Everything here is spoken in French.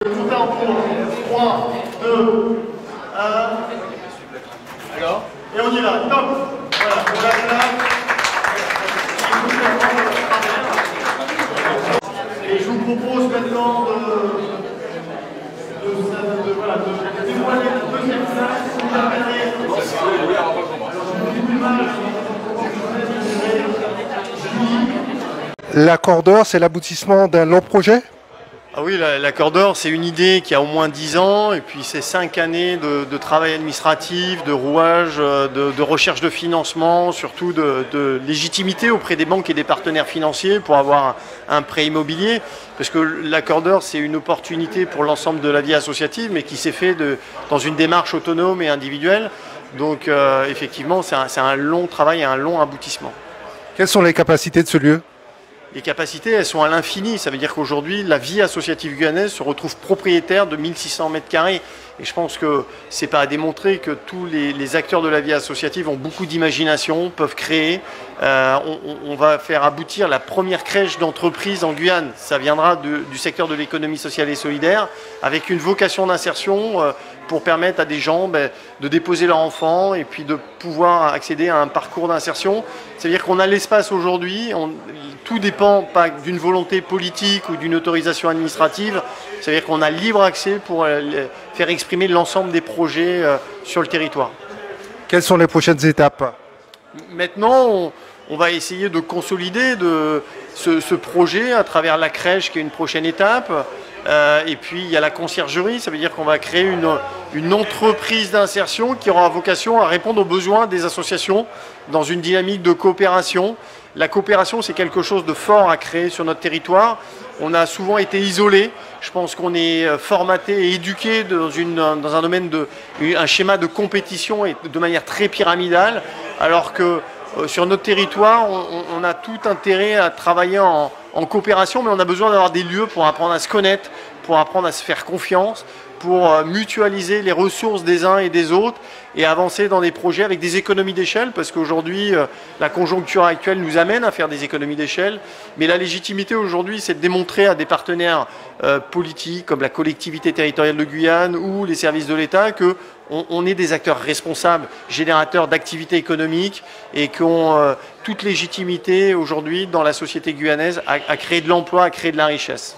Tout en cours. 3, 2, 1. Alors, et on y va. Top. Voilà, on lâche là. Et je vous propose maintenant de dévoiler la deuxième salle. Si vous permettez. L'accordeur, c'est l'aboutissement d'un long projet? Ah oui, l'accordeur, c'est une idée qui a au moins 10 ans, et puis c'est 5 années de travail administratif, de rouage, de recherche de financement, surtout de légitimité auprès des banques et des partenaires financiers pour avoir un prêt immobilier. Parce que l'accordeur, c'est une opportunité pour l'ensemble de la vie associative, mais qui s'est fait dans une démarche autonome et individuelle. Donc effectivement, c'est un long travail et un long aboutissement. Quelles sont les capacités de ce lieu? Les capacités, elles sont à l'infini. Ça veut dire qu'aujourd'hui, la vie associative guyanaise se retrouve propriétaire de 1600 mètres carrés. Et je pense que c'est pas à démontrer que tous les acteurs de la vie associative ont beaucoup d'imagination, peuvent créer. On va faire aboutir la première crèche d'entreprise en Guyane. Ça viendra du secteur de l'économie sociale et solidaire, avec une vocation d'insertion pour permettre à des gens de déposer leur enfant et puis de pouvoir accéder à un parcours d'insertion. C'est-à-dire qu'on a l'espace aujourd'hui, tout dépend pas d'une volonté politique ou d'une autorisation administrative, c'est-à-dire qu'on a libre accès pour faire exprimer l'ensemble des projets sur le territoire. Quelles sont les prochaines étapes? Maintenant, on va essayer de consolider ce projet à travers la crèche qui est une prochaine étape. Et puis il y a la conciergerie, ça veut dire qu'on va créer une entreprise d'insertion qui aura vocation à répondre aux besoins des associations dans une dynamique de coopération. La coopération, c'est quelque chose de fort à créer sur notre territoire. On a souvent été isolés. Je pense qu'on est formaté et éduqué dans un domaine un schéma de compétition et de manière très pyramidale, alors que sur notre territoire, on a tout intérêt à travailler en coopération, mais on a besoin d'avoir des lieux pour apprendre à se connaître, pour apprendre à se faire confiance, pour mutualiser les ressources des uns et des autres et avancer dans des projets avec des économies d'échelle, parce qu'aujourd'hui, la conjoncture actuelle nous amène à faire des économies d'échelle. Mais la légitimité aujourd'hui, c'est de démontrer à des partenaires politiques, comme la collectivité territoriale de Guyane ou les services de l'État, qu'on est des acteurs responsables, générateurs d'activités économiques et qui ont toute légitimité aujourd'hui dans la société guyanaise à créer de l'emploi, à créer de la richesse.